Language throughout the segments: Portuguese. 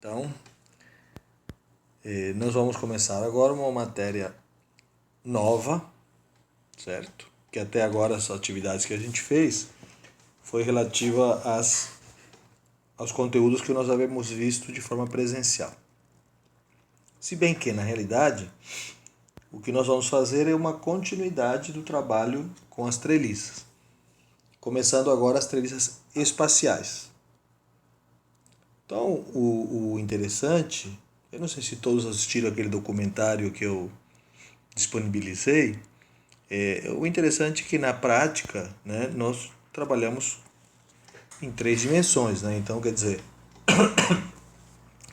Então, nós vamos começar agora uma matéria nova, certo? Que até agora as atividades que a gente fez foi relativa aos conteúdos que nós havíamos visto de forma presencial. Se bem que, na realidade, o que nós vamos fazer é uma continuidade do trabalho com as treliças. Começando agora as treliças espaciais. Então, o interessante, eu não sei se todos assistiram aquele documentário que eu disponibilizei, o interessante é que na prática, né, nós trabalhamos em 3 dimensões, né? Então, quer dizer,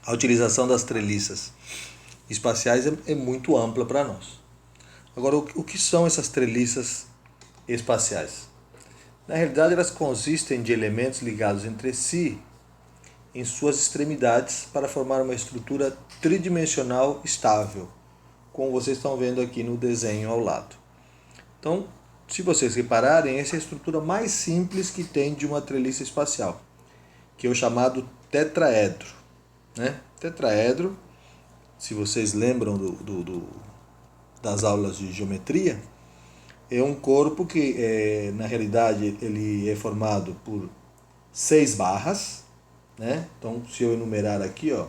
a utilização das treliças espaciais é muito ampla para nós. Agora, o que são essas treliças espaciais? Na realidade, elas consistem de elementos ligados entre si em suas extremidades para formar uma estrutura tridimensional estável, como vocês estão vendo aqui no desenho ao lado. Então, se vocês repararem, essa é a estrutura mais simples que tem de uma treliça espacial, que é o chamado tetraedro. Né? Tetraedro, se vocês lembram das aulas de geometria, é um corpo que, na realidade, ele é formado por 6 barras. Né? Então, se eu enumerar aqui, ó,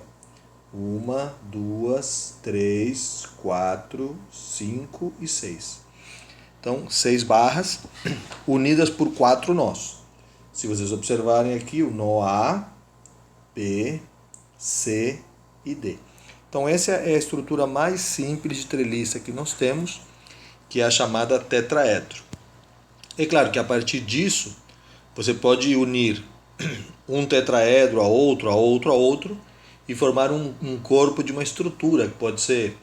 1, 2, 3, 4, 5 e 6. Então, 6 barras unidas por 4 nós. Se vocês observarem aqui, o nó A, B, C e D. Então, essa é a estrutura mais simples de treliça que nós temos, que é a chamada tetraedro. É claro que a partir disso, você pode unir um tetraedro a outro, a outro, a outro, e formar um corpo de uma estrutura, que pode ser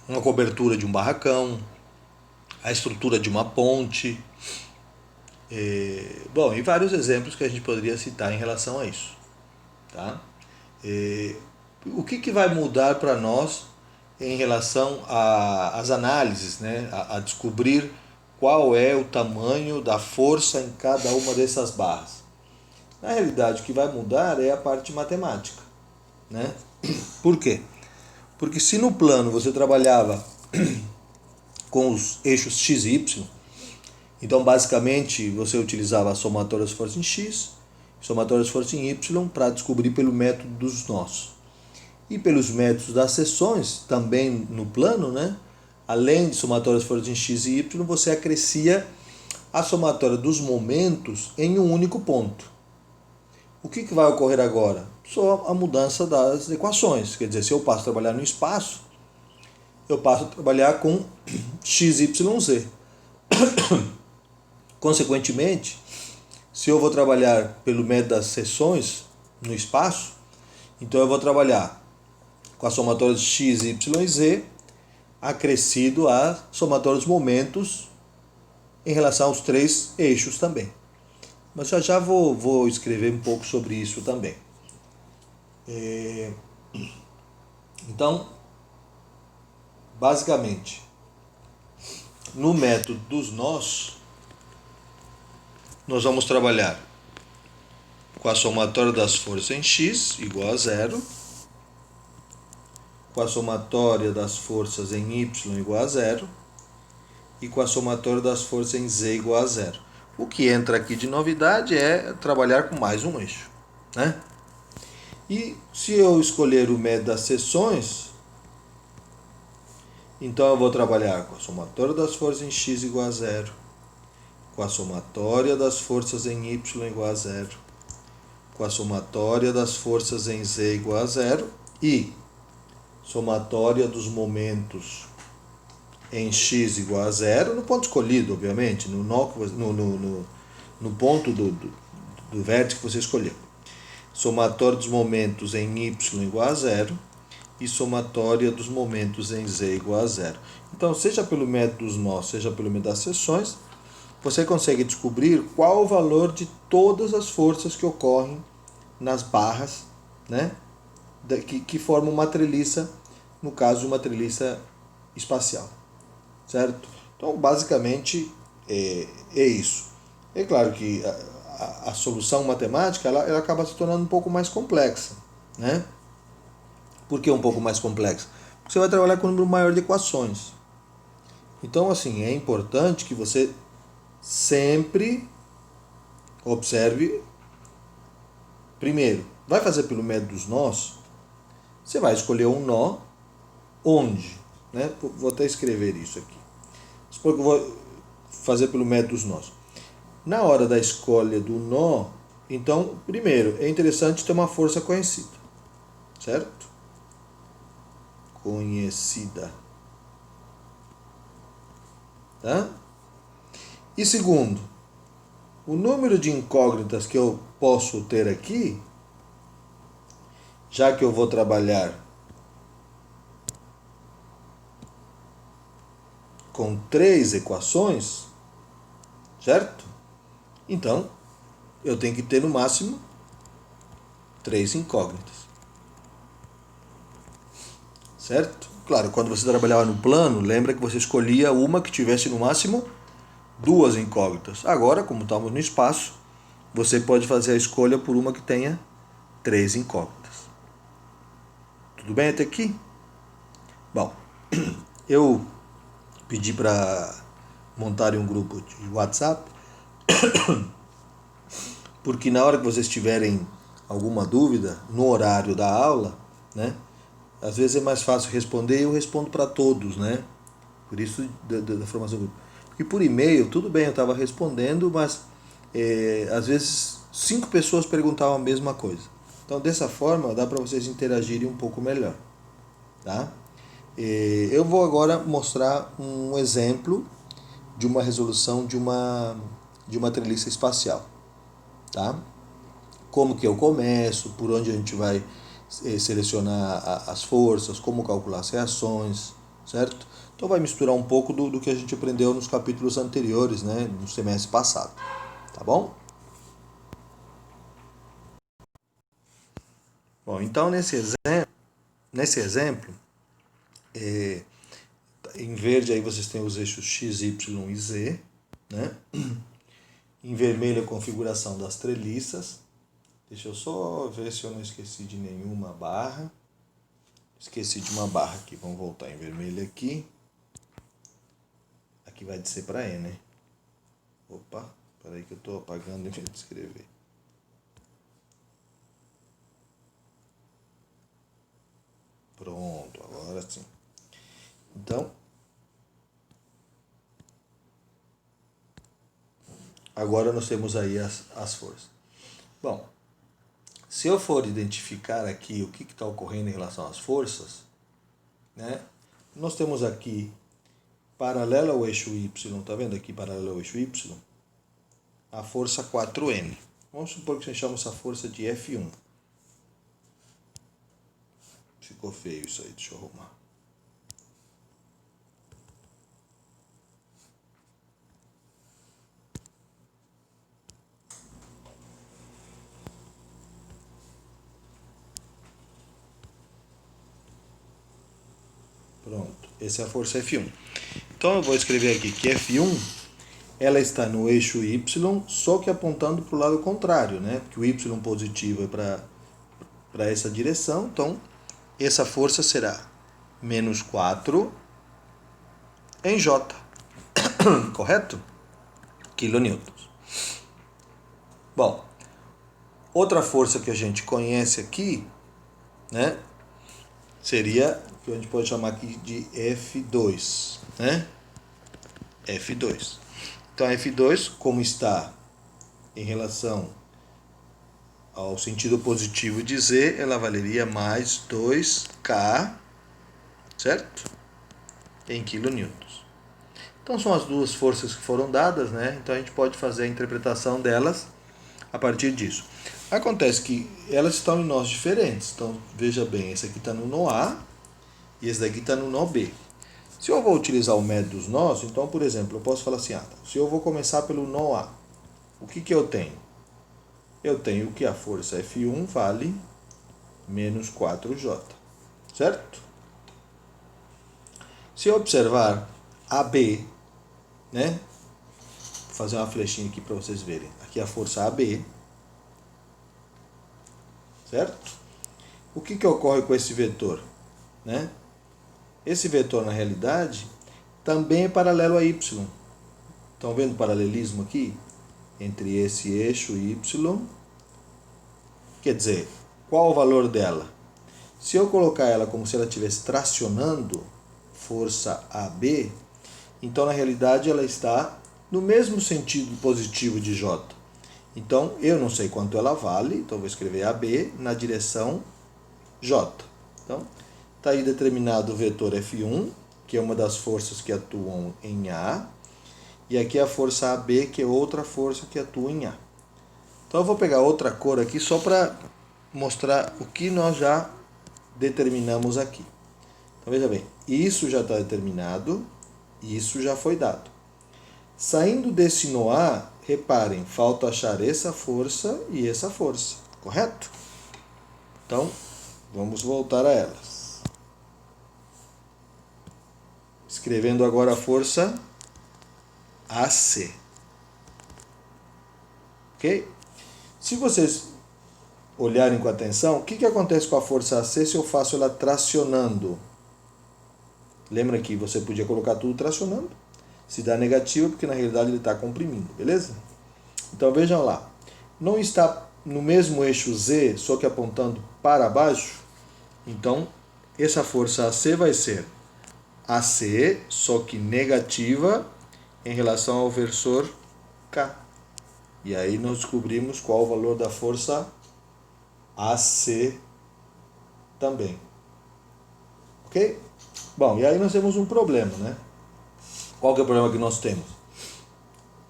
uma cobertura de um barracão, a estrutura de uma ponte, e vários exemplos que a gente poderia citar em relação a isso. Tá? O que vai mudar para nós em relação às análises, né? a descobrir qual é o tamanho da força em cada uma dessas barras? Na realidade, o que vai mudar é a parte matemática. Né? Por quê? Porque se no plano você trabalhava com os eixos x e y, então basicamente você utilizava a somatória das forças em x, somatória das forças em y, para descobrir pelo método dos nós. E pelos métodos das seções, também no plano, né? Além de somatória das forças em x e y, você acrescia a somatória dos momentos em um único ponto. O que vai ocorrer agora? Só a mudança das equações. Quer dizer, se eu passo a trabalhar no espaço, eu passo a trabalhar com x, y, z. Consequentemente, se eu vou trabalhar pelo método das seções no espaço, então eu vou trabalhar com a somatória de x, y e z acrescido a somatória dos momentos em relação aos 3 eixos também. Mas já vou escrever um pouco sobre isso também. Então, basicamente, no método dos nós, nós vamos trabalhar com a somatória das forças em x igual a 0, com a somatória das forças em y igual a 0 e com a somatória das forças em z igual a 0. O que entra aqui de novidade é trabalhar com mais um eixo. Né? E se eu escolher o método das seções, então eu vou trabalhar com a somatória das forças em x igual a 0, com a somatória das forças em y igual a 0, com a somatória das forças em z igual a 0 e somatória dos momentos em x igual a 0, no ponto escolhido, obviamente, no ponto do vértice que você escolheu. Somatória dos momentos em y igual a 0 e somatória dos momentos em z igual a 0. Então, seja pelo método dos nós, seja pelo método das seções, você consegue descobrir qual o valor de todas as forças que ocorrem nas barras, né, que formam uma treliça, no caso de uma treliça espacial. Certo? Então, basicamente, é isso. É claro que a solução matemática ela acaba se tornando um pouco mais complexa. né? Por que um pouco mais complexa? Porque você vai trabalhar com um número maior de equações. Então, assim, é importante que você sempre observe. Primeiro, vai fazer pelo método dos nós, você vai escolher um nó onde, né? Vou até escrever isso aqui. Supor que eu vou fazer pelo método dos nós. Na hora da escolha do nó, então, primeiro, é interessante ter uma força conhecida, certo? Conhecida, tá? E segundo, o número de incógnitas que eu posso ter aqui, já que eu vou trabalhar com 3 equações, certo? Então, eu tenho que ter no máximo 3 incógnitas, certo? Claro, quando você trabalhava no plano, lembra que você escolhia uma que tivesse no máximo 2 incógnitas. Agora, como estamos no espaço, você pode fazer a escolha por uma que tenha 3 incógnitas. Tudo bem até aqui? Bom, eu pedi para montarem um grupo de WhatsApp, porque na hora que vocês tiverem alguma dúvida no horário da aula, né? Às vezes é mais fácil responder e eu respondo para todos, né? Por isso da formação do grupo. Porque por e-mail, tudo bem, eu estava respondendo, mas às vezes 5 pessoas perguntavam a mesma coisa. Então dessa forma dá para vocês interagirem um pouco melhor, tá? Eu vou agora mostrar um exemplo de uma resolução de uma treliça espacial, tá? Como que eu começo, por onde a gente vai selecionar as forças, como calcular as reações, certo? Então vai misturar um pouco do que a gente aprendeu nos capítulos anteriores, né, no semestre passado, tá bom? Bom, então nesse exemplo em verde aí vocês têm os eixos x, y e z, né? Em vermelho a configuração das treliças. Deixa eu só ver se eu não esqueci de nenhuma barra. Esqueci de uma barra aqui. Vamos voltar em vermelho aqui. Aqui vai de C para E, né? Opa, peraí que eu estou apagando em vez de escrever. Pronto, agora sim. Então, agora nós temos aí as forças. Bom, se eu for identificar aqui o que está ocorrendo em relação às forças, né? Nós temos aqui paralela ao eixo Y, tá vendo aqui paralelo ao eixo Y? A força 4N. Vamos supor que a gente chama essa força de F1. Ficou feio isso aí, deixa eu arrumar. Pronto, essa é a força F1. Então eu vou escrever aqui que F1 ela está no eixo Y, só que apontando para o lado contrário, né? Porque o Y positivo é para essa direção, então essa força será menos 4 em J, correto? Quilonewtons. Bom, outra força que a gente conhece aqui, né? Seria, que a gente pode chamar aqui de F2, né? F2. Então, F2, como está em relação ao sentido positivo de Z, ela valeria mais 2K, certo? Em quilonewtons. Então, são as duas forças que foram dadas, né? Então, a gente pode fazer a interpretação delas a partir disso. Acontece que elas estão em nós diferentes. Então, veja bem, esse aqui está no nó A e esse daqui está no nó B. Se eu vou utilizar o método dos nós, então, por exemplo, eu posso falar assim, se eu vou começar pelo nó A, o que eu tenho? Eu tenho que a força F1 vale menos 4J, certo? Se eu observar AB, né? Vou fazer uma flechinha aqui para vocês verem. Aqui a força AB, certo? O que ocorre com esse vetor? Né? Esse vetor, na realidade, também é paralelo a y. Estão vendo o paralelismo aqui? Entre esse eixo y. Quer dizer, qual o valor dela? Se eu colocar ela como se ela estivesse tracionando força AB, então na realidade ela está no mesmo sentido positivo de J. Então eu não sei quanto ela vale, então vou escrever AB na direção J. Então está aí determinado o vetor F1, que é uma das forças que atuam em A, e aqui a força AB, que é outra força que atua em A. Então eu vou pegar outra cor aqui só para mostrar o que nós já determinamos aqui. Então veja bem, isso já está determinado, isso já foi dado. Saindo desse nó A, reparem, falta achar essa força e essa força, correto? Então, vamos voltar a elas. Escrevendo agora a força AC. Ok? Se vocês olharem com atenção, o que acontece com a força AC se eu faço ela tracionando? Lembra que você podia colocar tudo tracionando? Se dá negativo, porque na realidade ele está comprimindo, beleza? Então vejam lá. Não está no mesmo eixo Z, só que apontando para baixo? Então, essa força AC vai ser AC, só que negativa em relação ao versor K. E aí nós descobrimos qual o valor da força AC também. Ok? Bom, e aí nós temos um problema, né? Qual que é o problema que nós temos?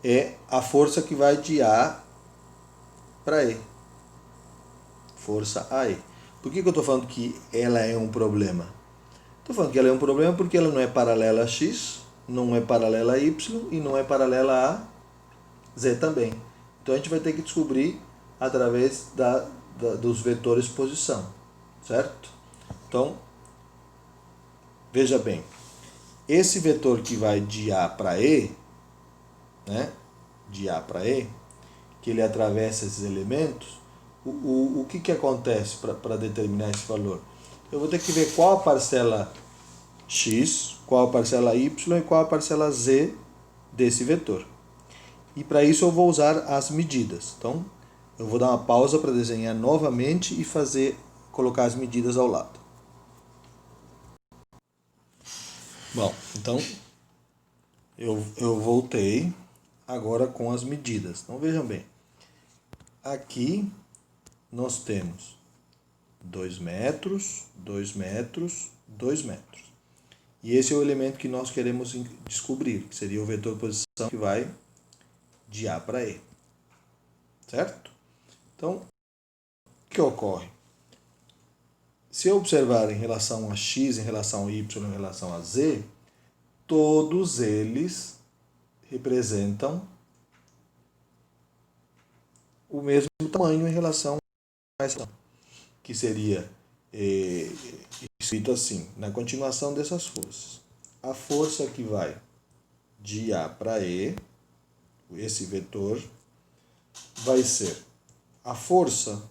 É a força que vai de A para E. Força AE. Por que eu estou falando que ela é um problema? Estou falando que ela é um problema porque ela não é paralela a X, não é paralela a Y e não é paralela a Z também. Então a gente vai ter que descobrir através dos vetores posição, certo? Então, veja bem, esse vetor que vai de A para E, né? De A para E, que ele atravessa esses elementos, o que acontece para determinar esse valor? Eu vou ter que ver qual a parcela x, qual a parcela y e qual a parcela z desse vetor. E para isso eu vou usar as medidas. Então, eu vou dar uma pausa para desenhar novamente e colocar as medidas ao lado. Bom, então eu voltei agora com as medidas. Então vejam bem, aqui nós temos 2 metros, 2 metros, 2 metros. E esse é o elemento que nós queremos descobrir, que seria o vetor posição que vai de A para E. Certo? Então, o que ocorre? Se eu observar em relação a x, em relação a y, em relação a z, todos eles representam o mesmo tamanho em relação a essa, que seria escrito assim, na continuação dessas forças. A força que vai de A para E, esse vetor, vai ser a força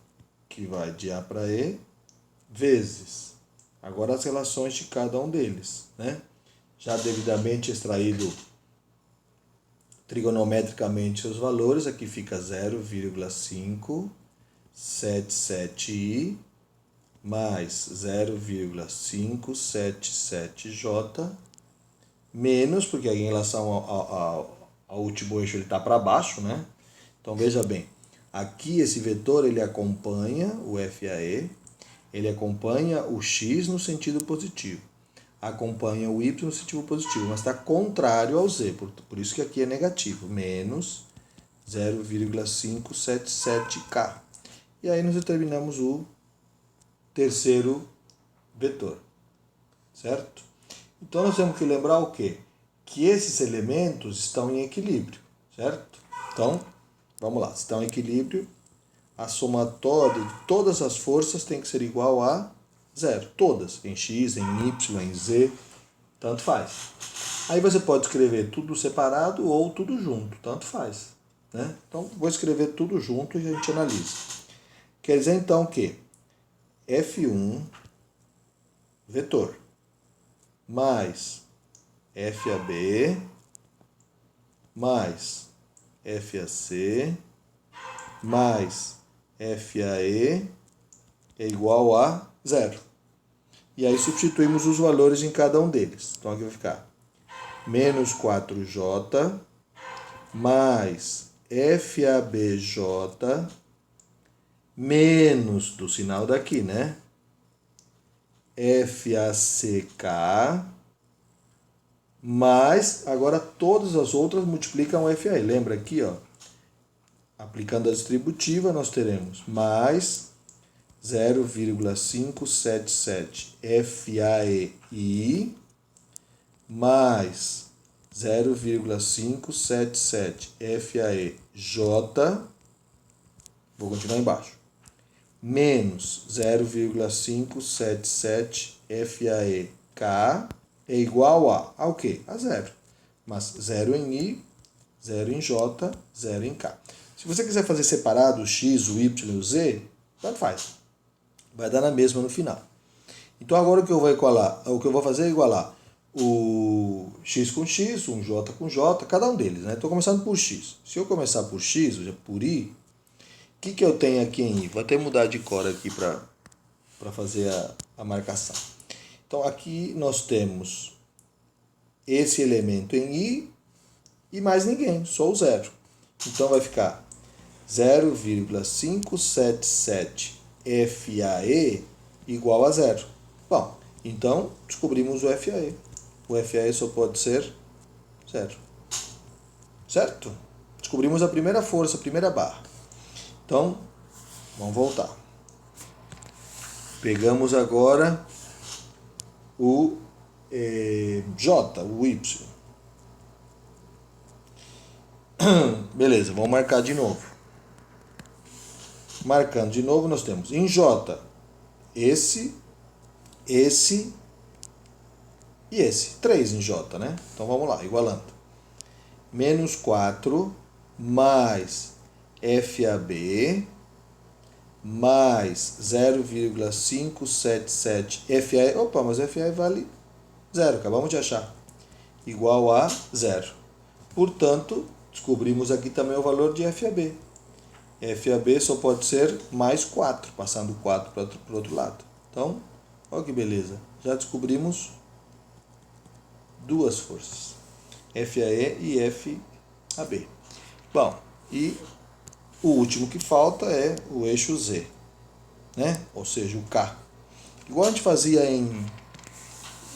que vai de A para E vezes, agora as relações de cada um deles, né? Já devidamente extraído trigonometricamente os valores, aqui fica 0,577i mais 0,577j menos, porque aí em relação ao último eixo ele está para baixo, né? Então veja bem, aqui esse vetor ele acompanha o FAE, ele acompanha o x no sentido positivo, acompanha o y no sentido positivo, mas está contrário ao z, por isso que aqui é negativo, menos 0,577k. E aí nós determinamos o terceiro vetor, certo? Então nós temos que lembrar o quê? Que esses elementos estão em equilíbrio, certo? Então, vamos lá, se estão em equilíbrio, a somatória de todas as forças tem que ser igual a zero, todas, em x, em y, em z, tanto faz. Aí você pode escrever tudo separado ou tudo junto, tanto faz, né? Então, vou escrever tudo junto e a gente analisa. Quer dizer então que F1 vetor mais FAB mais FAC mais FAE é igual a 0. E aí substituímos os valores em cada um deles. Então aqui vai ficar menos 4J mais FABJ menos do sinal daqui, né? FACK mais, agora todas as outras multiplicam o FAE. Lembra aqui, ó, aplicando a distributiva, nós teremos mais 0,577 FAEI mais 0,577 FAEJ, vou continuar embaixo, menos 0,577 FAEK é igual ao quê? A 0. Mas 0 em I, 0 em J, 0 em K. Se você quiser fazer separado o X, o Y e o Z, tanto faz. Vai dar na mesma no final. Então agora o que eu vou fazer é igualar o X com X, um J com J, cada um deles, né? Estou começando por X. Se eu começar por X, ou seja, por I, o que eu tenho aqui em I? Vou até mudar de cor aqui para fazer a marcação. Então aqui nós temos esse elemento em I e mais ninguém, só o 0. Então vai ficar 0,577 FAE igual a 0. Bom, então descobrimos o FAE. O FAE só pode ser 0. Certo? Descobrimos a primeira força, a primeira barra. Então, vamos voltar. Pegamos agora o J, o Y. Beleza, vamos marcar de novo. Marcando de novo, nós temos em J esse e esse. 3 em J, né? Então vamos lá, igualando. Menos 4 mais FAB mais 0,577 FAE. Opa, mas FAE vale 0, acabamos de achar. Igual a 0. Portanto, descobrimos aqui também o valor de FAB. FAB só pode ser mais 4, passando 4 para o outro lado. Então, olha que beleza. Já descobrimos duas forças. FAE e FAB. Bom, e o último que falta é o eixo Z, né? Ou seja, o K. Igual a gente fazia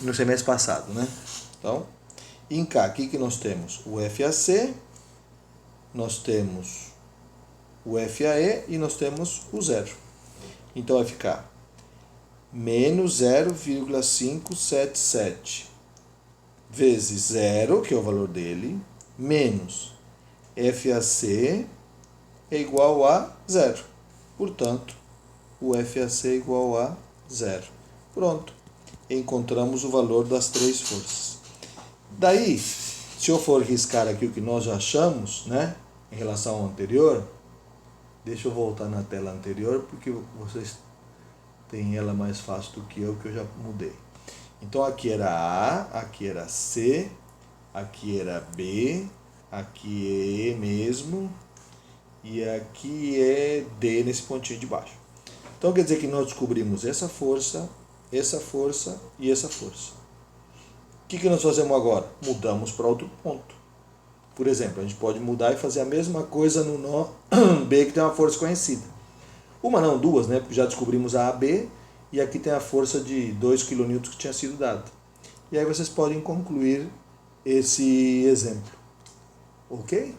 no semestre passado, né? Então, em K, aqui que nós temos o FAC, nós temos o FAE e nós temos o 0. Então vai ficar menos 0,577 vezes 0, que é o valor dele, menos FAC é igual a 0. Portanto, o FAC é igual a 0. Pronto. Encontramos o valor das três forças. Daí, se eu for riscar aqui o que nós já achamos, né, em relação ao anterior, deixa eu voltar na tela anterior, porque vocês têm ela mais fácil do que eu já mudei. Então aqui era A, aqui era C, aqui era B, aqui é E mesmo, e aqui é D nesse pontinho de baixo. Então quer dizer que nós descobrimos essa força e essa força. O que nós fazemos agora? Mudamos para outro ponto. Por exemplo, a gente pode mudar e fazer a mesma coisa no nó B, que tem uma força conhecida. Uma não, duas, né? Porque já descobrimos a AB e aqui tem a força de 2 kN que tinha sido dada. E aí vocês podem concluir esse exemplo. Ok?